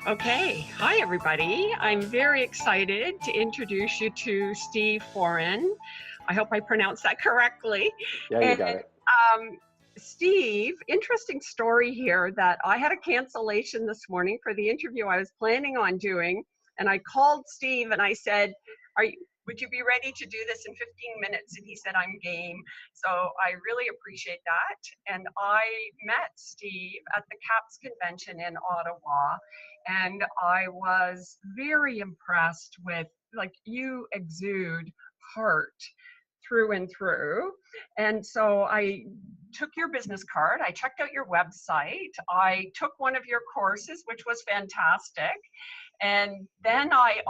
Okay, hi everybody. I'm very excited to introduce you to Steve Foran. I hope I pronounced that correctly. Yeah, you And got it. um, Steve, interesting story here that I had a cancellation this morning for the interview I was planning on doing. And I called Steve and I said, Are you, would you be ready to do this in 15 minutes? And he said, I'm game. So I really appreciate that. And I met Steve at the CAPS convention in Ottawa. And I was very impressed with, like, you exude heart through and through. And so I took your business card, I checked out your website, I took one of your courses, which was fantastic. And then I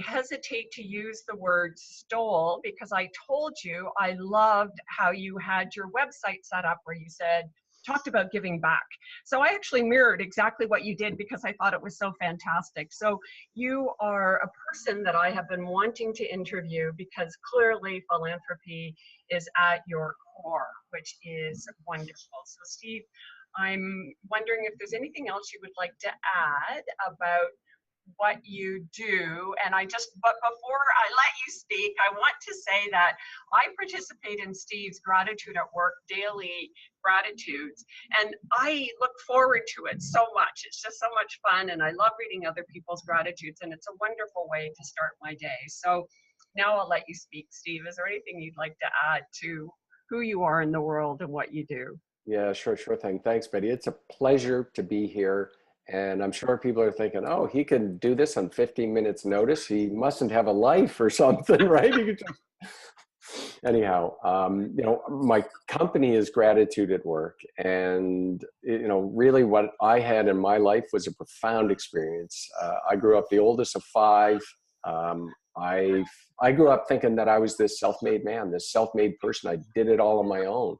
hesitate to use the word stole because I told you I loved how you had your website set up where you said, talked about giving back. So I actually mirrored exactly what you did because I thought it was so fantastic. So you are a person that I have been wanting to interview because clearly philanthropy is at your core, which is wonderful. So Steve, I'm wondering if there's anything else you would like to add about what you do. But before I let you speak, I want to say that I participate in Steve's Gratitude at Work daily gratitudes, and I look forward to it so much. It's just so much fun, and I love reading other people's gratitudes, and it's a wonderful way to start my day. So now I'll let you speak, Steve. Is there anything you'd like to add to who you are in the world and what you do? Yeah, sure thing. Thanks, Betty. It's a pleasure to be here. And I'm sure people are thinking, oh, he can do this on 15 minutes notice. He mustn't have a life or something, right? He could just... Anyhow, my company is Gratitude at Work. And, really what I had in my life was a profound experience. I grew up the oldest of five. I grew up thinking that I was this self-made man, this self-made person. I did it all on my own.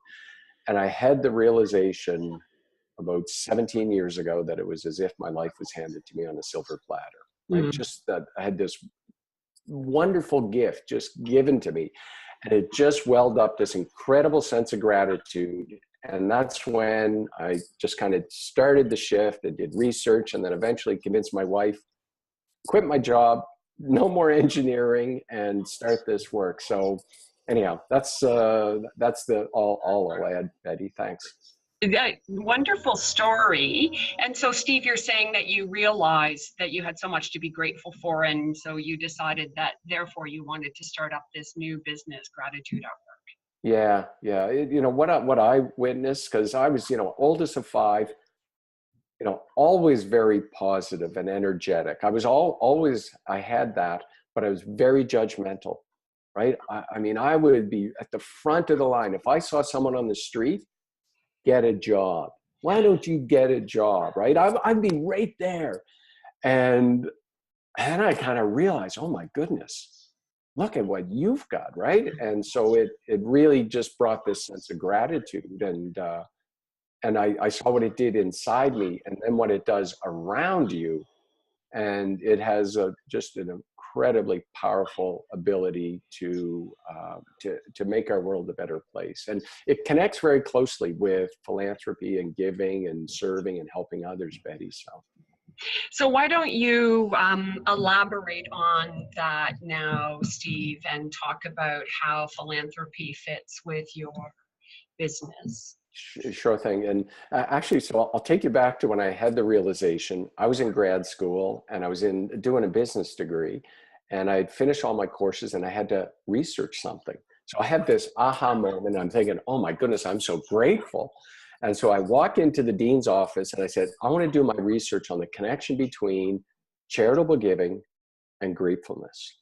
And I had the realization about 17 years ago that it was as if my life was handed to me on a silver platter, right? Mm. Just that I had this wonderful gift just given to me. And it just welled up this incredible sense of gratitude. And that's when I just kind of started the shift and did research, and then eventually convinced my wife, quit my job, no more engineering, and start this work. So anyhow, that's the all I'll add, Betty. Thanks. That wonderful story. And so, Steve, you're saying that you realized that you had so much to be grateful for, and so you decided that therefore you wanted to start up this new business, Gratitude Hour. Yeah. What I witnessed, because I was oldest of five, always very positive and energetic. I was always I had that, but I was very judgmental, right? I mean, I would be at the front of the line if I saw someone on the street. Get a job. Why don't you get a job, right? I'd be right there. And then I kind of realized, oh my goodness, look at what you've got, right? And so it really just brought this sense of gratitude. And I saw what it did inside me and then what it does around you. And it has just an incredibly powerful ability to make our world a better place. And it connects very closely with philanthropy and giving and serving and helping others, Betty. So why don't you elaborate on that now, Steve, and talk about how philanthropy fits with your business? Sure thing. And actually, so I'll take you back to when I had the realization. I was in grad school and I was doing a business degree, and I'd finished all my courses and I had to research something. So I had this aha moment. I'm thinking, oh my goodness, I'm so grateful. And so I walked into the dean's office and I said, I want to do my research on the connection between charitable giving and gratefulness.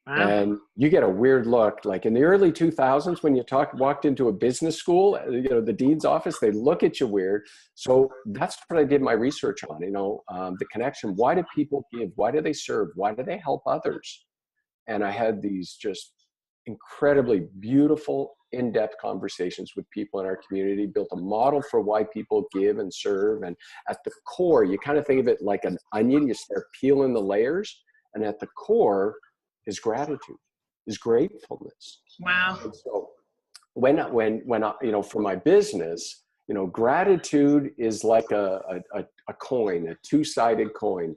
Wow. And you get a weird look. Like in the early 2000s, when you walked into a business school, the dean's office, they look at you weird. So that's what I did my research on, the connection. Why do people give? Why do they serve? Why do they help others? And I had these just incredibly beautiful, in-depth conversations with people in our community, built a model for why people give and serve. And at the core, you kind of think of it like an onion. You start peeling the layers. And at the core is gratitude, is gratefulness. Wow. And so when I, for my business, you know, gratitude is like a coin, a two-sided coin.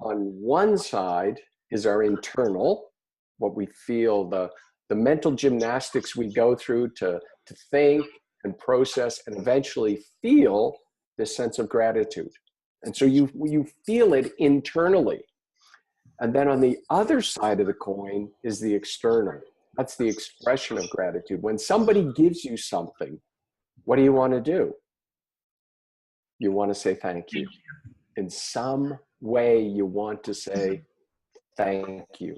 On one side is our internal, what we feel, the mental gymnastics we go through to think and process and eventually feel this sense of gratitude. And so you feel it internally. And then on the other side of the coin is the external. That's the expression of gratitude. When somebody gives you something, what do you want to do? You want to say thank you. In some way, you want to say thank you.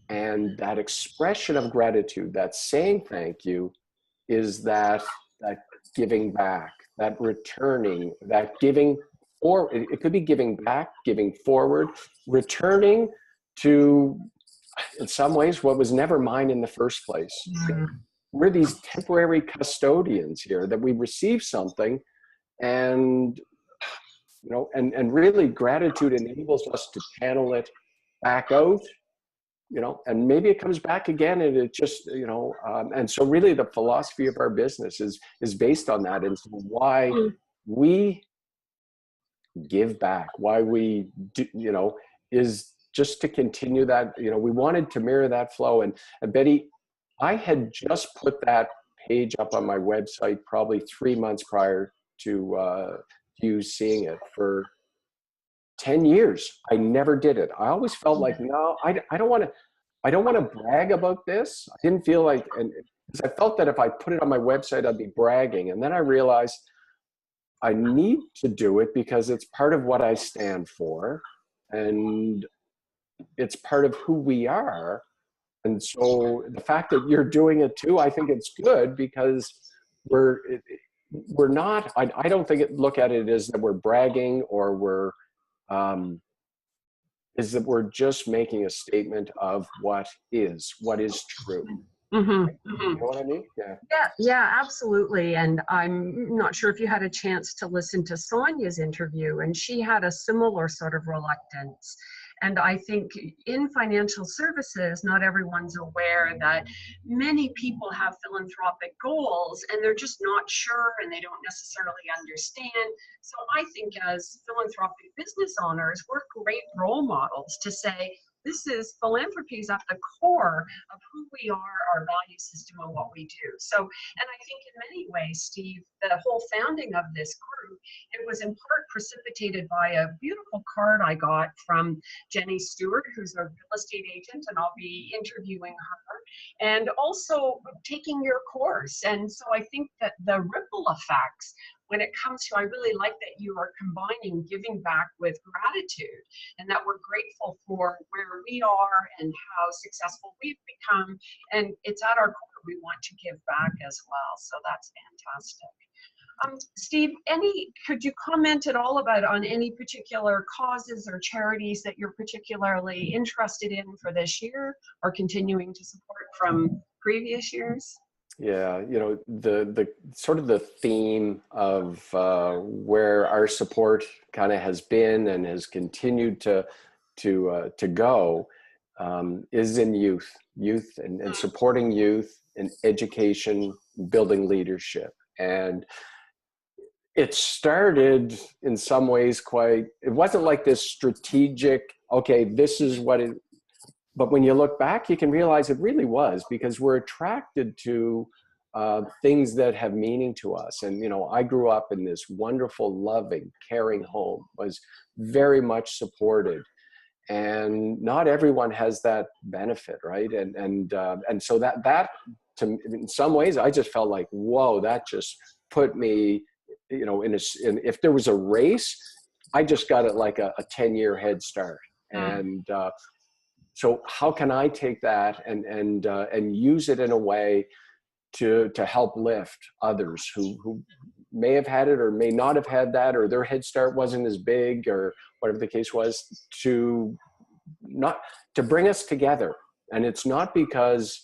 And that expression of gratitude, that saying thank you, is that giving back, that returning, that giving, or it could be giving back, giving forward, returning to, in some ways, what was never mine in the first place. We're these temporary custodians here, that we receive something, and you know, and really gratitude enables us to channel it back out, you know, and maybe it comes back again, and it just, you know, and so really the philosophy of our business is based on that. And so why we give back, why we do, you know, is just to continue that, you know, we wanted to mirror that flow. And Betty, I had just put that page up on my website probably 3 months prior to you seeing it. For 10 years, I never did it. I always felt like, no, I don't want to brag about this. I didn't feel like, and because I felt that if I put it on my website, I'd be bragging. And then I realized I need to do it because it's part of what I stand for, and it's part of who we are. And so the fact that you're doing it too, I think it's good, because we're not, I don't think look at it as that we're bragging, or we're, is that we're just making a statement of what is true. You know what I mean? Yeah, absolutely. And I'm not sure if you had a chance to listen to Sonia's interview, and she had a similar sort of reluctance. And I think in financial services, not everyone's aware that many people have philanthropic goals, and they're just not sure, and they don't necessarily understand. So I think as philanthropic business owners, we're great role models to say, this is, philanthropy is at the core of who we are, our value system, and what we do. So, and I think in many ways, Steve, the whole founding of this group, it was in part precipitated by a beautiful card I got from Jenny Stewart, who's a real estate agent, and I'll be interviewing her, and also taking your course. And so I think that the ripple effects, when it comes to, I really like that you are combining giving back with gratitude, and that we're grateful for where we are and how successful we've become. And it's at our core, we want to give back as well. So that's fantastic. Steve, could you comment at all on any particular causes or charities that you're particularly interested in for this year, or continuing to support from previous years? Yeah, you know, the sort of the theme of where our support kind of has been and has continued to go is in youth and supporting youth in education, building leadership. And it started in some ways it wasn't like this strategic, okay, this is what it, but when you look back, you can realize it really was, because we're attracted to things that have meaning to us. And, you know, I grew up in this wonderful, loving, caring home, was very much supported. And not everyone has that benefit, right? And so that to, in some ways, I just felt like, whoa, that just put me, you know, if there was a race, I just got it like a 10-year head start. And so how can I take that and use it in a way to help lift others who may have had it or may not have had that, or their head start wasn't as big, or whatever the case was, to bring us together. And it's not because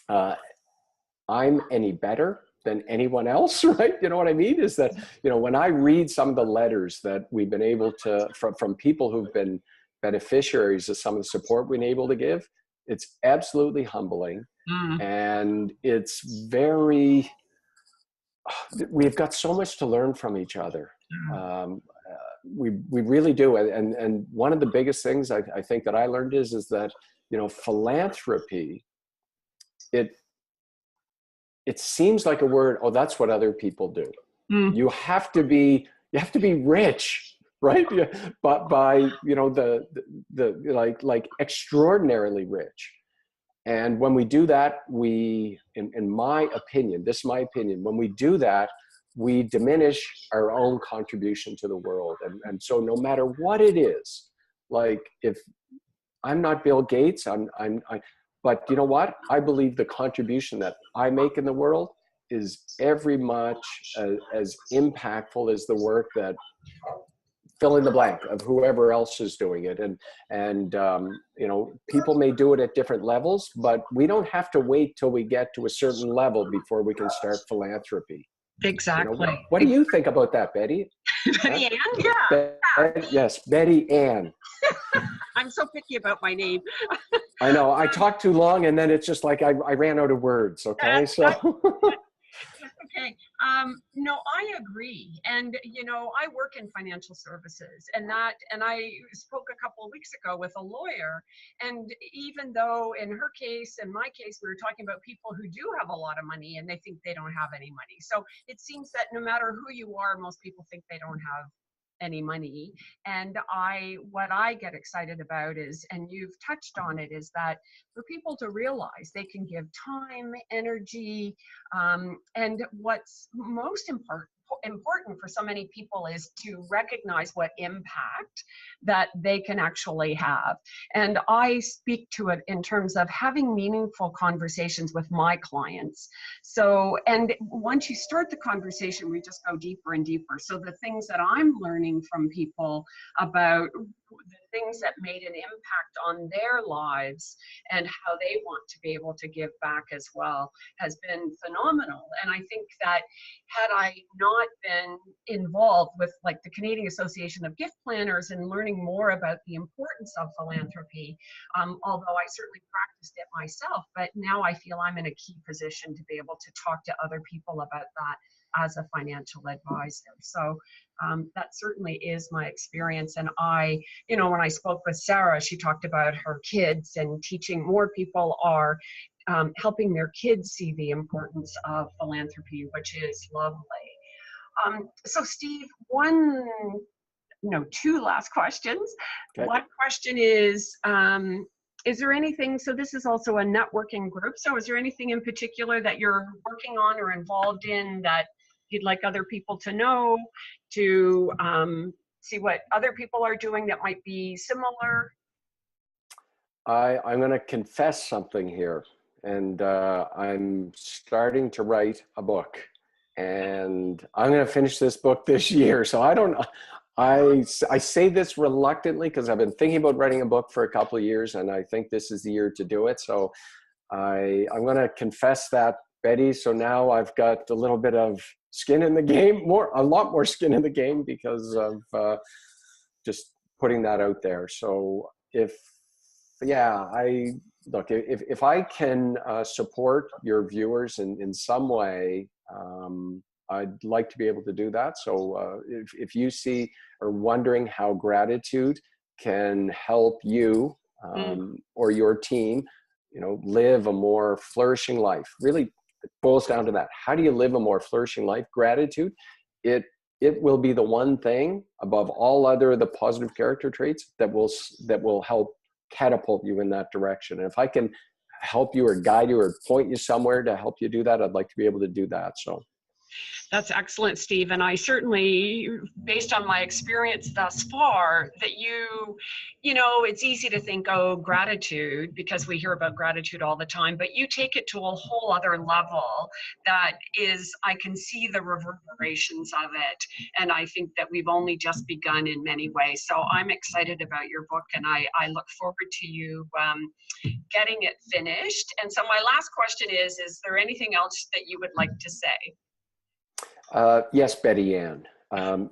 I'm any better than anyone else, right? You know what I mean? Is that, you know, when I read some of the letters that we've been able to, from people who've been beneficiaries of some of the support we've been able to give, it's absolutely humbling. And it's very, we've got so much to learn from each other. We really do. And one of the biggest things I think that I learned is that, you know, philanthropy, it seems like a word, oh, that's what other people do. Mm. You have to be rich, right? Yeah. But by, you know, the like extraordinarily rich. And when we do that, in my opinion, this is my opinion, when we do that, we diminish our own contribution to the world. And so no matter what it is, like if I'm not Bill Gates, but you know what? I believe the contribution that I make in the world is every much as impactful as the work that fill in the blank of whoever else is doing it. And you know, people may do it at different levels, but we don't have to wait till we get to a certain level before we can start philanthropy. Exactly. You know, what do you think about that, Betty? Betty Ann? Yeah. Yes, Betty Ann. I'm so picky about my name. I know. I talked too long, and then it's just like I ran out of words. Okay, so. Okay. No, I agree. And, you know, I work in financial services, and I spoke a couple of weeks ago with a lawyer. And even though in her case, in my case, we were talking about people who do have a lot of money and they think they don't have any money. So it seems that no matter who you are, most people think they don't have any money. And what I get excited about is, and you've touched on it, is that for people to realize they can give time, energy, and what's most important for so many people is to recognize what impact that they can actually have. And I speak to it in terms of having meaningful conversations with my clients. So, and once you start the conversation, we just go deeper and deeper. So the things that I'm learning from people about the things that made an impact on their lives and how they want to be able to give back as well has been phenomenal. And I think that had I not been involved with like the Canadian Association of Gift Planners and learning more about the importance of philanthropy, although I certainly practiced it myself, but now I feel I'm in a key position to be able to talk to other people about that as a financial advisor. So that certainly is my experience. And you know, when I spoke with Sarah, she talked about her kids and teaching more people are helping their kids see the importance of philanthropy, which is lovely. So Steve, two last questions. Okay. One question is there anything, so this is also a networking group, so is there anything in particular that you're working on or involved in that you'd like other people to know, to see what other people are doing that might be similar? I'm going to confess something here, and I'm starting to write a book, and I'm going to finish this book this year. So I say this reluctantly because I've been thinking about writing a book for a couple of years, and I think this is the year to do it. So I'm going to confess that, Betty. So now I've got a little bit of skin in the game, a lot more skin in the game because of just putting that out there. So if I can support your viewers in some way, I'd like to be able to do that. So if you see or wondering how gratitude can help you or your team, you know, live a more flourishing life, really it boils down to that. How do you live a more flourishing life? Gratitude, it will be the one thing above all other the positive character traits that will help catapult you in that direction. And if I can help you or guide you or point you somewhere to help you do that, I'd like to be able to do that. So that's excellent, Steve. And I certainly, based on my experience thus far, that you know, it's easy to think, oh, gratitude, because we hear about gratitude all the time, but you take it to a whole other level that is, I can see the reverberations of it. And I think that we've only just begun in many ways. So I'm excited about your book, and I look forward to you getting it finished. And so my last question is there anything else that you would like to say? Yes, Betty Ann.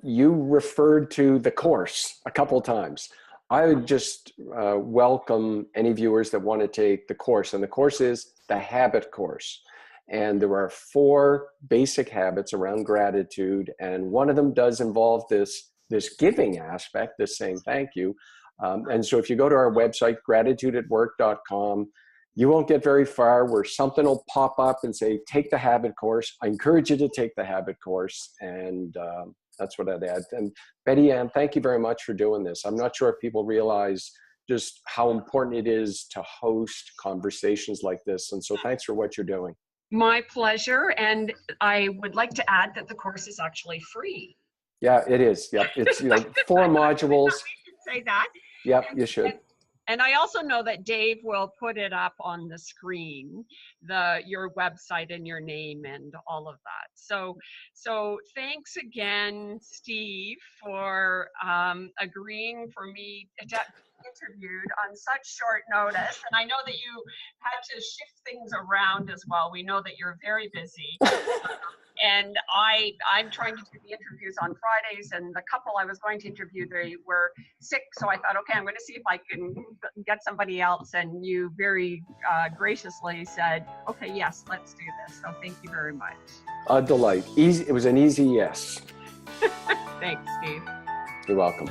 You referred to the course a couple of times. I would just welcome any viewers that want to take the course. And the course is the Habit Course. And there are 4 basic habits around gratitude. And one of them does involve this giving aspect, this saying thank you. And so if you go to our website, gratitudeatwork.com, you won't get very far where something will pop up and say, take the habit course. I encourage you to take the habit course. And that's what I'd add. And Betty Ann, thank you very much for doing this. I'm not sure if people realize just how important it is to host conversations like this. And so thanks for what you're doing. My pleasure. And I would like to add that the course is actually free. Yeah, it is. Yep. It's 4 modules. We should say that. Yep, you should. And I also know that Dave will put it up on the screen, your website and your name and all of that. So thanks again, Steve, for agreeing for me to be interviewed on such short notice. And I know that you had to shift things around as well. We know that you're very busy. And I'm trying to do the interviews on Fridays, and the couple I was going to interview, they were sick. So I thought, okay, I'm going to see if I can get somebody else. And you very graciously said, okay, yes, let's do this. So thank you very much. A delight. Easy. It was an easy yes. Thanks, Steve. You're welcome.